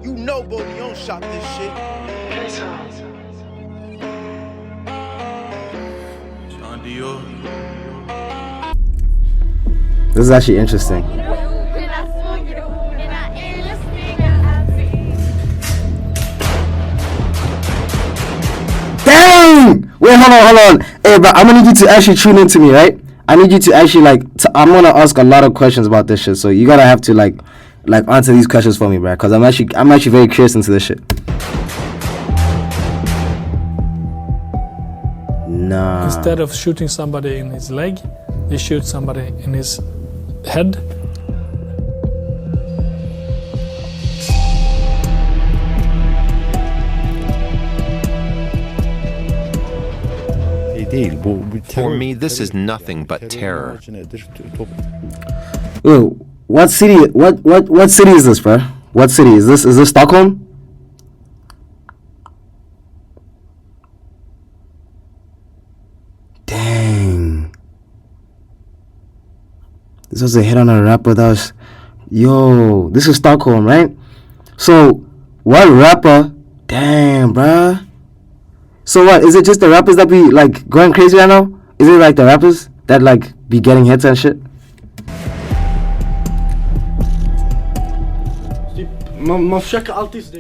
You know Bo Leon shot this shit. Sean Dior. This is actually interesting. Dang! Wait, hold on. Hey, bro, I'm gonna need you to actually tune into me, right? I need you to actually I'm gonna ask a lot of questions about this shit, so you gotta have to like answer these questions for me, bro, because I'm actually very curious into this shit. Nah. Instead of shooting somebody in his leg, he shoots somebody in his head. For me, this is nothing but terror. Wait, what city is this, bro? What city is this? Is this Stockholm? Dang. This was a hit on a rapper that was... Yo, this is Stockholm, right? So, what rapper... Damn, bruh. So what, is it just the rappers that be like going crazy right now? Is it like the rappers that like be getting hits and shit?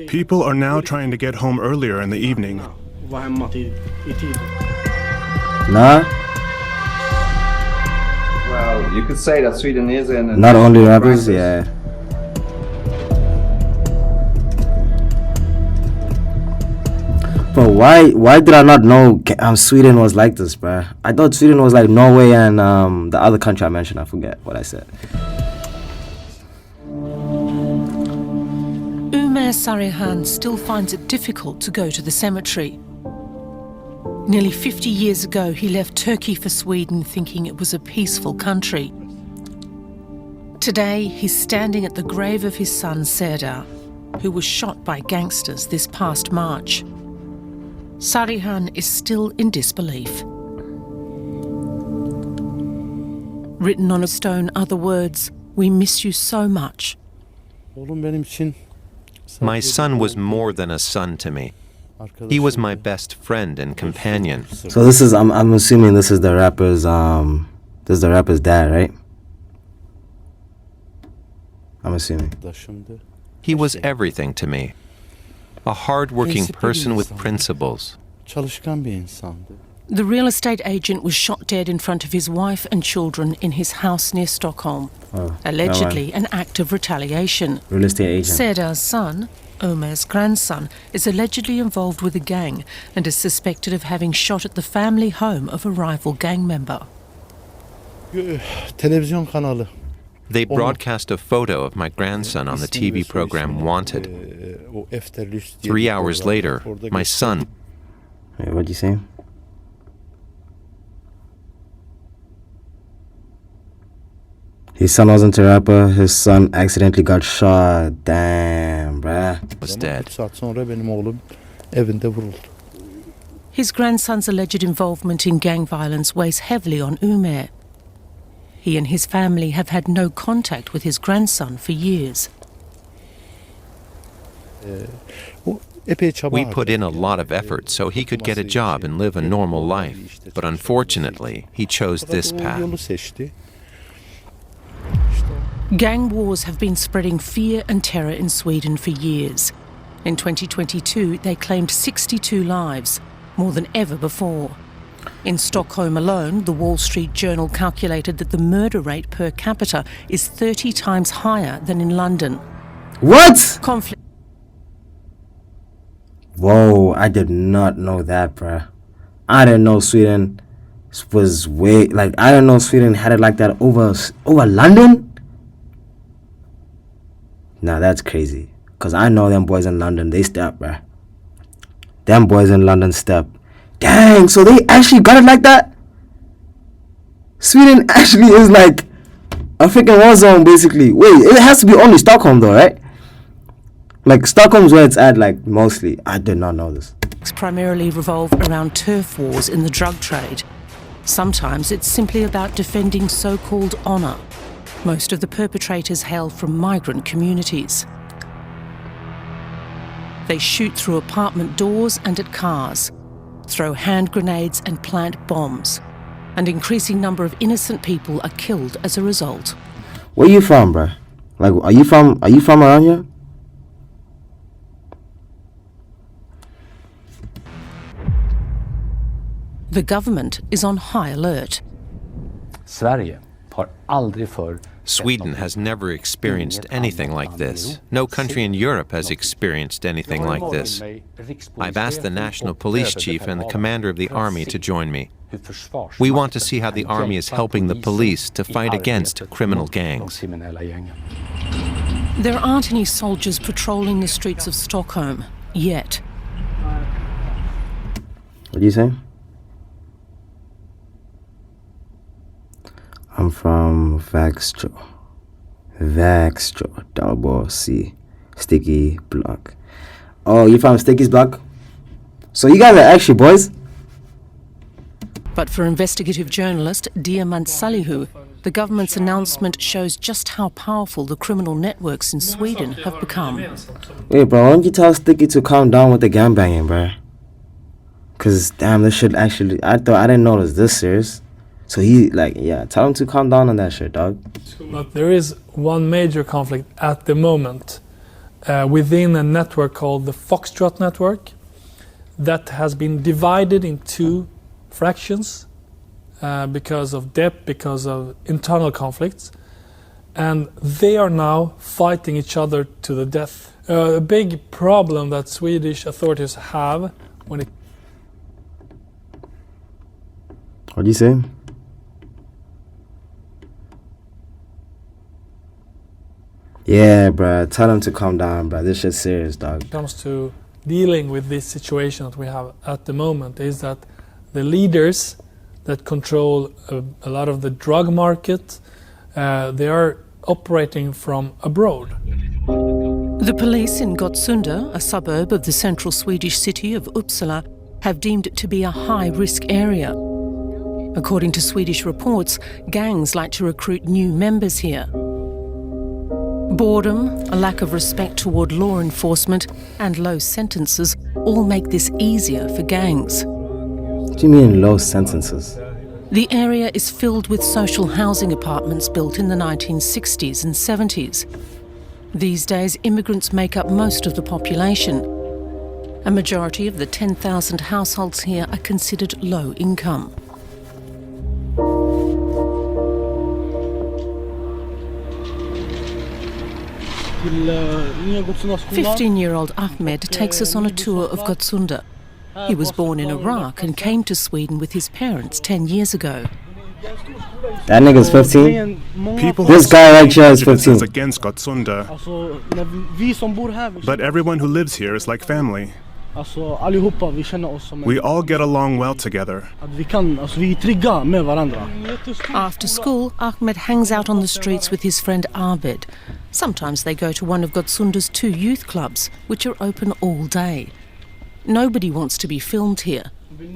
People are now trying to get home earlier in the evening. Nah. Well, you could say that Sweden is in... Not only rappers, yeah. But why did I not know Sweden was like this, bruh? I thought Sweden was like Norway and the other country I mentioned. I forget what I said. Umer Sarihan still finds it difficult to go to the cemetery. Nearly 50 years ago, he left Turkey for Sweden thinking it was a peaceful country. Today, he's standing at the grave of his son Serdar, who was shot by gangsters this past March. Sarihan is still in disbelief. Written on a stone are the words, "We miss you so much." My son was more than a son to me. He was my best friend and companion. So this is, I'm assuming this is the rapper's dad, right? I'm assuming. He was everything to me. A hard-working person with principles. The real estate agent was shot dead in front of his wife and children in his house near Stockholm. Allegedly an act of retaliation. Real estate agent. Serdar's son, Ömer's grandson, is allegedly involved with a gang and is suspected of having shot at the family home of a rival gang member. They broadcast a photo of my grandson on the TV program Wanted. 3 hours later, my son... Wait, what'd you say? His son wasn't a rapper. His son accidentally got shot. Damn, bruh. ...was dead. His grandson's alleged involvement in gang violence weighs heavily on Umer. He and his family have had no contact with his grandson for years. We put in a lot of effort so he could get a job and live a normal life, but unfortunately, he chose this path. Gang wars have been spreading fear and terror in Sweden for years. In 2022, they claimed 62 lives, more than ever before. In Stockholm alone, the Wall Street Journal calculated that the murder rate per capita is 30 times higher than in London. What? Conflict. Whoa, I did not know that, bruh. I didn't know Sweden was way... Like, I didn't know Sweden had it like that over London? Nah, that's crazy. Because I know them boys in London, they step, bruh. Them boys in London step. Dang, so they actually got it like that? Sweden actually is like a freaking war zone, basically. Wait, it has to be only Stockholm, though, right? Like, Stockholm's where it's at, like, mostly. I did not know this. Primarily revolve around turf wars in the drug trade. Sometimes it's simply about defending so-called honour. Most of the perpetrators hail from migrant communities. They shoot through apartment doors and at cars, throw hand grenades and plant bombs. An increasing number of innocent people are killed as a result. Where you from, bruh? Like, are you from around here? The government is on high alert. Sverige har aldrig förr. Sweden has never experienced anything like this. No country in Europe has experienced anything like this. I've asked the national police chief and the commander of the army to join me. We want to see how the army is helping the police to fight against criminal gangs. There aren't any soldiers patrolling the streets of Stockholm yet. What do you say? I'm from Vaxjo, double C, Sticky Block. Oh, you from Sticky's Block? So you guys are actually boys? But for investigative journalist Diamant Salihu, the government's announcement shows just how powerful the criminal networks in Sweden have become. Wait, bro, why don't you tell Sticky to calm down with the gangbanging, bro? Cause damn, this shit actually, I didn't know it was this serious. So he, like, yeah, tell him to calm down on that shit, dog. But there is one major conflict at the moment within a network called the Foxtrot Network that has been divided in two fractions because of debt, because of internal conflicts. And they are now fighting each other to the death. A big problem that Swedish authorities have when it... What do you say? Yeah, bruh, tell him to calm down, bruh. This shit's serious, dog. comes to dealing with this situation that we have at the moment is that the leaders that control a lot of the drug market, they are operating from abroad. The police in Gottsunda, a suburb of the central Swedish city of Uppsala, have deemed it to be a high-risk area. According to Swedish reports, gangs like to recruit new members here. Boredom, a lack of respect toward law enforcement, and low sentences all make this easier for gangs. What do you mean low sentences? The area is filled with social housing apartments built in the 1960s and 70s. These days, immigrants make up most of the population. A majority of the 10,000 households here are considered low income. uh, 15-year-old Ahmed takes us on a tour of Gottsunda. He was born in Iraq and came to Sweden with his parents 10 years ago. That nigga's 15? People This guy right here is 15. is against Gottsunda, but everyone who lives here is like family. We all get along well together. After school, Ahmed hangs out on the streets with his friend Abed. Sometimes they go to one of Gottsunda's 2 youth clubs, which are open all day. Nobody wants to be filmed here.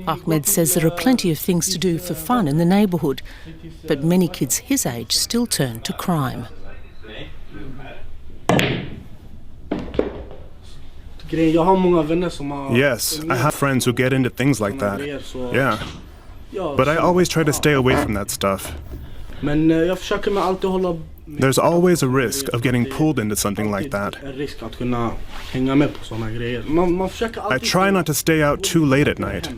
Ahmed says there are plenty of things to do for fun in the neighbourhood, but many kids his age still turn to crime. Yes, I have friends who get into things like that. Yeah. But I always try to stay away from that stuff. There's always a risk of getting pulled into something like that. I try not to stay out too late at night,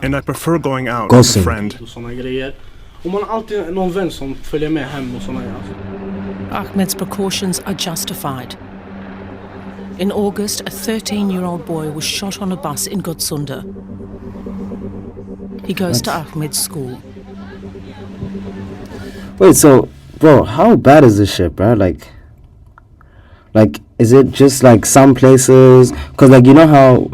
and I prefer going out with a friend. Ahmed's precautions are justified. In August, a 13-year-old boy was shot on a bus in Gottsunda. He goes to Ahmed's school. Wait, so, bro, how bad is this shit, bro? Like, is it just like some places? Cause like, you know how,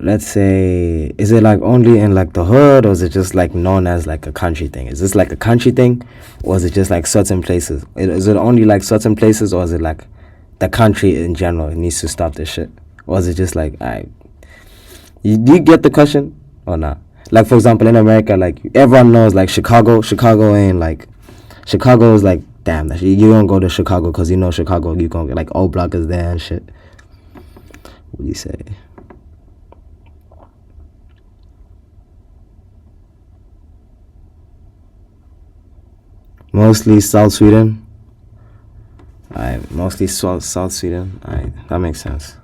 let's say, is it like only in like the hood, or is it just like known as like a country thing? Is this like a country thing, or is it just like certain places? Is it only like certain places, or is it like the country in general needs to stop this shit? Or is it just like, do you get the question or not? Like, for example, in America, like everyone knows like Chicago ain't like, Chicago is like Damn, that shit. You don't go to Chicago because you know Chicago, you gonna get like O Block is there and shit. What do you say? Mostly South Sweden. Alright, mostly South Sweden. Alright, that makes sense.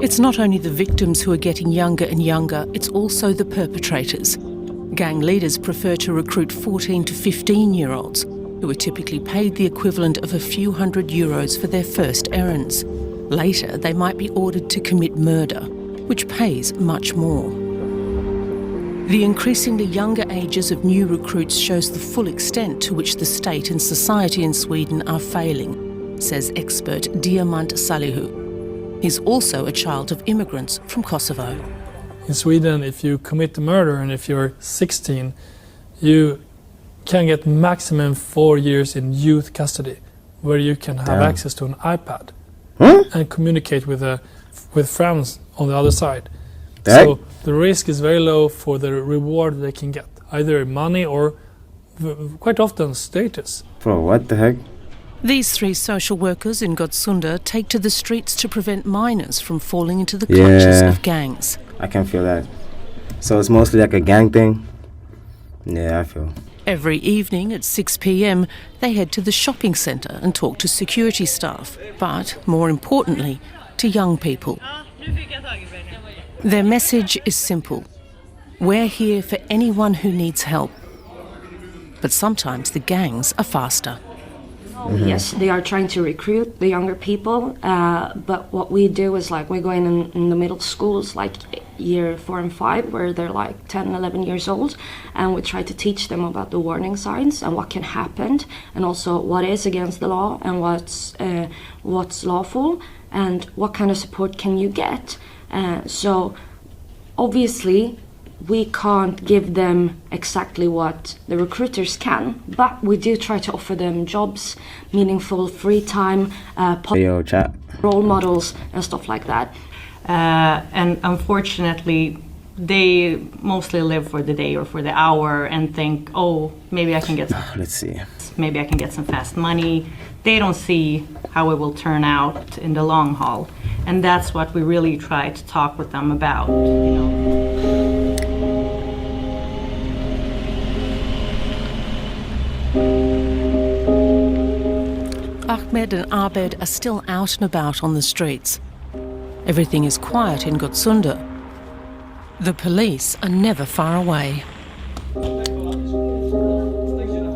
It's not only the victims who are getting younger and younger, it's also the perpetrators. Gang leaders prefer to recruit 14 to 15-year-olds, who are typically paid the equivalent of a few €100 for their first errands. Later, they might be ordered to commit murder, which pays much more. The increasingly younger ages of new recruits shows the full extent to which the state and society in Sweden are failing, says expert Diamant Salihu. He's also a child of immigrants from Kosovo. In Sweden, if you commit a murder and if you're 16, you can get maximum 4 years in youth custody, where you can have access to an iPad and communicate with friends on the other side. So the risk is very low for the reward they can get, either money or quite often status. Bro, what the heck? These 3 social workers in Gottsunda take to the streets to prevent minors from falling into the clutches of gangs. I can feel that. So it's mostly like a gang thing? Yeah, I feel. Every evening at 6 p.m, they head to the shopping centre and talk to security staff, but more importantly, to young people. Their message is simple. We're here for anyone who needs help. But sometimes the gangs are faster. Yes, they are trying to recruit the younger people, but what we do is like we go in the middle schools, like year 4 and 5, where they're like 10, 11 years old, and we try to teach them about the warning signs and what can happen, and also what is against the law and what's lawful, and what kind of support can you get. So obviously we can't give them exactly what the recruiters can, but we do try to offer them jobs, meaningful free time, role models and stuff like that. And unfortunately, they mostly live for the day or for the hour and think, oh, maybe I can get maybe I can get some fast money. They don't see how it will turn out in the long haul. And that's what we really try to talk with them about, you know. Ahmed and Abed are still out and about on the streets. Everything is quiet in Gottsunda. The police are never far away.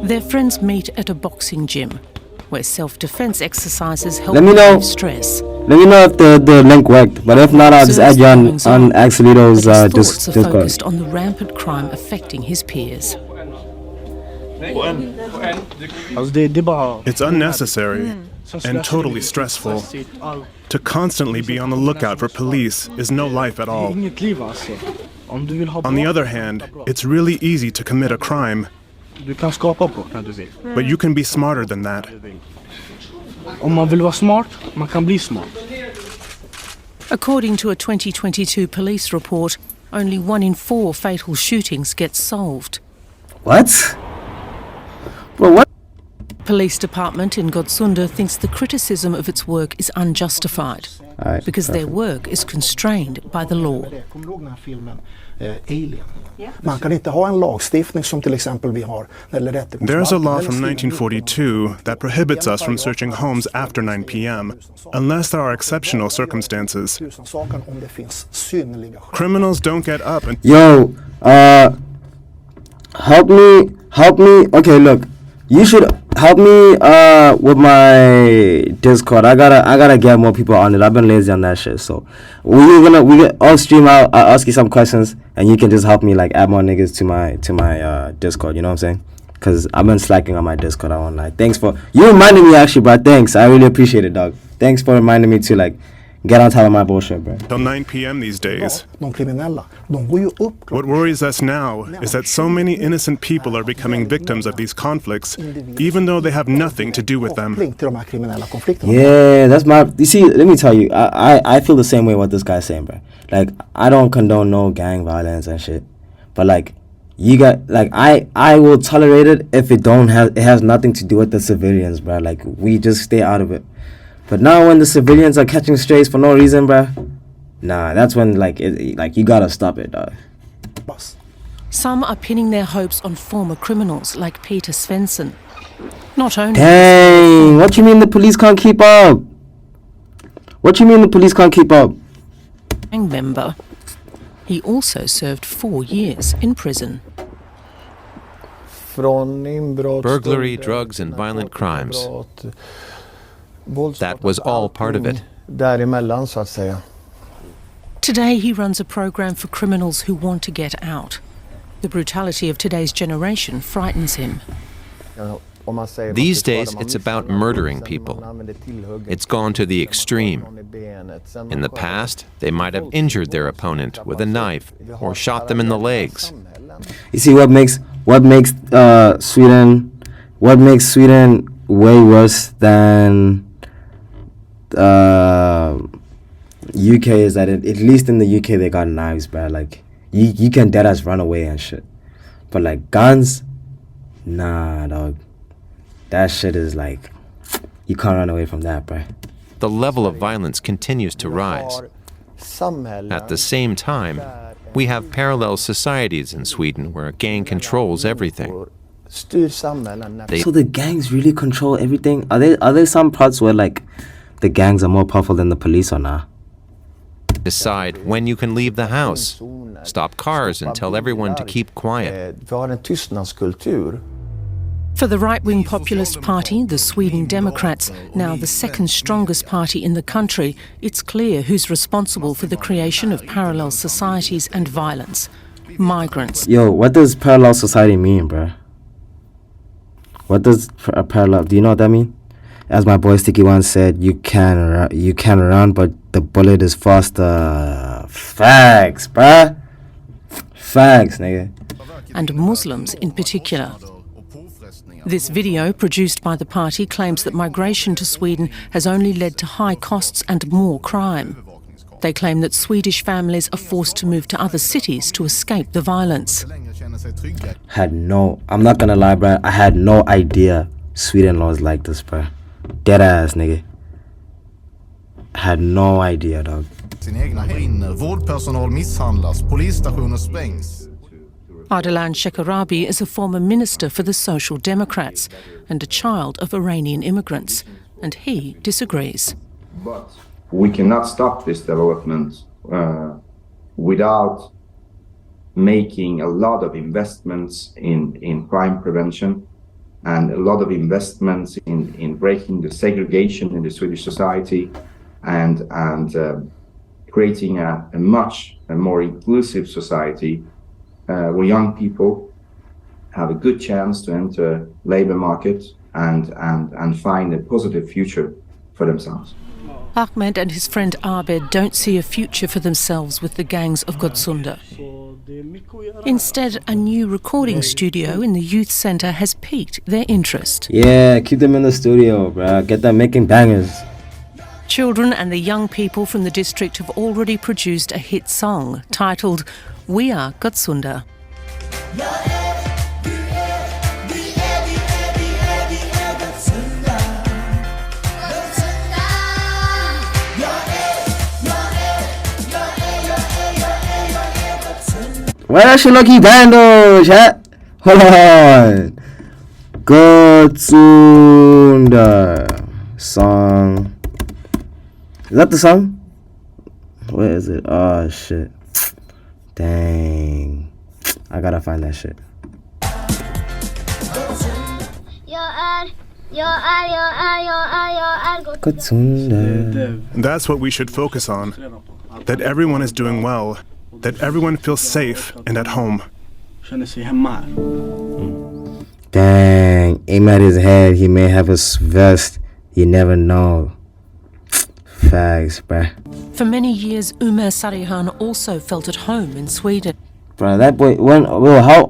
Their friends meet at a boxing gym, where self-defense exercises help relieve stress. Let me know if the link worked, but if not, I'll just add you on Axelito's Discord. Focused on the rampant crime affecting his peers. It's unnecessary and totally stressful. To constantly be on the lookout for police is no life at all. On the other hand, it's really easy to commit a crime. But you can be smarter than that. According to a 2022 police report, only 1 in 4 fatal shootings get solved. What? Well, what? Police department in Gottsunda thinks the criticism of its work is unjustified because their work is constrained by the law. There's a law from 1942 that prohibits us from searching homes after 9 p.m. unless there are exceptional circumstances. Criminals don't get up and... Yo, help me. Okay, look. You should help me with my Discord. I gotta get more people on it. I've been lazy on that shit. So we get off stream. I'll ask you some questions and you can just help me like add more niggas to my Discord. You know what I'm saying? Because I've been slacking on my Discord. I won't lie. Thanks for you reminding me actually, bro. Thanks. I really appreciate it, dog. Thanks for reminding me to like get on top of my bullshit, bro. Till 9 p.m. these days. What worries us now is that so many innocent people are becoming victims of these conflicts, even though they have nothing to do with them. Yeah, that's my... You see, let me tell you, I feel the same way what this guy's saying, bro. Like, I don't condone no gang violence and shit. But, like, you got like I will tolerate it if it has nothing to do with the civilians, bro. Like we just stay out of it. But now when the civilians are catching strays for no reason, bro, nah, that's when like you gotta stop it, dog. Some are pinning their hopes on former criminals like Peter Svensson. Not only... Dang, what you mean the police can't keep up? What you mean the police can't keep up? ...gang member. He also served 4 years in prison. Burglary, drugs, and violent crimes. That was all part of it. Today he runs a program for criminals who want to get out. The brutality of today's generation frightens him. These days, it's about murdering people. It's gone to the extreme. In the past, they might have injured their opponent with a knife or shot them in the legs. You see what makes Sweden way worse than UK is that at least in the UK they got knives, bro. Like you can deadass run away and shit, but like guns, nah, dog. That shit is like you can't run away from that, bro. The level of violence continues to rise. At the same time, we have parallel societies in Sweden where a gang controls everything. So the gangs really control everything? Are there some parts where like the gangs are more powerful than the police or not? Decide when you can leave the house, stop cars and tell everyone to keep quiet. For the right-wing populist party, the Sweden Democrats, now the second strongest party in the country, it's clear who's responsible for the creation of parallel societies and violence. Migrants. Yo, what does parallel society mean, bruh? What does a parallel... Do you know what that means? As my boy Sticky once said, you can run, but the bullet is faster. Facts, bruh. Facts, nigga. And Muslims in particular. This video, produced by the party, claims that migration to Sweden has only led to high costs and more crime. They claim that Swedish families are forced to move to other cities to escape the violence. I'm not gonna lie, bruh, I had no idea Sweden laws like this, bruh. Dead ass, nigga. I had no idea, dog. Ardalan Shekarabi is a former minister for the Social Democrats and a child of Iranian immigrants, and he disagrees. But we cannot stop this development without making a lot of investments in crime prevention and a lot of investments in breaking the segregation in the Swedish society and creating a much more inclusive society where young people have a good chance to enter labor market and find a positive future for themselves. Ahmed and his friend Abed don't see a future for themselves with the gangs of Gottsunda. Instead, a new recording studio in the youth centre has piqued their interest. Yeah, keep them in the studio, bruh. Get them making bangers. Children and the young people from the district have already produced a hit song titled We Are Gottsunda. Why that shit lucky bando, chat? Hold on. Gottsunda song. Is that the song? Where is it? Oh shit. Dang. I gotta find that shit. Gottsunda. That's what we should focus on. That everyone is doing well. That everyone feels safe and at home. Dang, aim at his head, he may have a vest, you never know. Facts, bruh. For many years, Umar Sarihan also felt at home in Sweden. Bruh, that boy,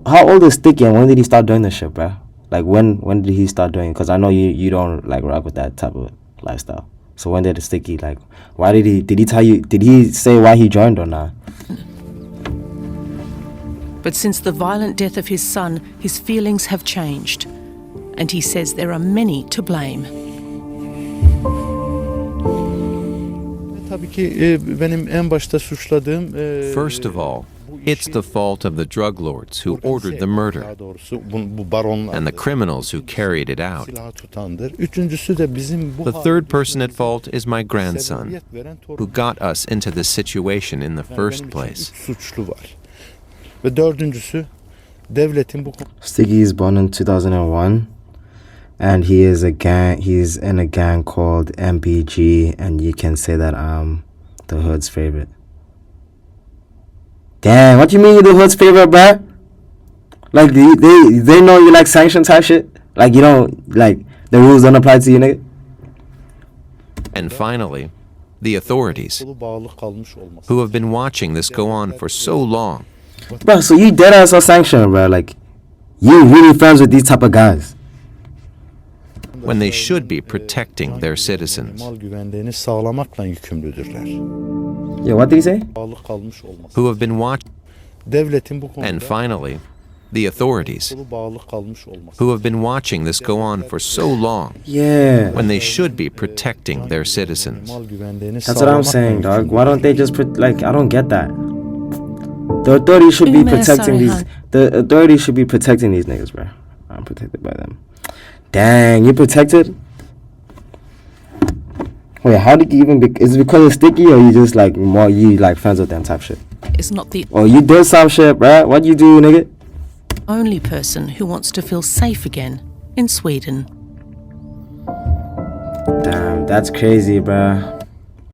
how old is Sticky and when did he start doing this shit, bruh? Like when did he start doing it? Because I know you don't like rock with that type of lifestyle. So when did Sticky, like, why did he say why he joined or not? But since the violent death of his son, his feelings have changed. And he says there are many to blame. First of all, it's the fault of the drug lords who ordered the murder and the criminals who carried it out. The third person at fault is my grandson, who got us into this situation in the first place. Stiggy is born in 2001, and he's in a gang called MBG, and you can say that I'm the hood's favorite. Damn, what you mean you're the hood's favorite, bruh? Like, they know you like sanction type shit? Like, you don't, like, the rules don't apply to you, nigga? And finally, the authorities, who have been watching this go on for so long. Bro, so you dead ass on sanction, bro. Like, you really friends with these type of guys. When they should be protecting their citizens. Yeah, what did he say? Who have been watching. And finally, the authorities, who have been watching this go on for so long. Yeah. When they should be protecting their citizens. That's what I'm saying, dog. Why don't they just like, I don't get that. The authorities should be protecting these. The authorities should be protecting these niggas, bro. I'm protected by them. Dang, you protected? Wait, how did you even is it because it's sticky, or you just like more you like friends with them type shit? It's not the Oh, you did some shit, bruh. What you do, nigga? only person who wants to feel safe again in Sweden. Damn, that's crazy, bruh.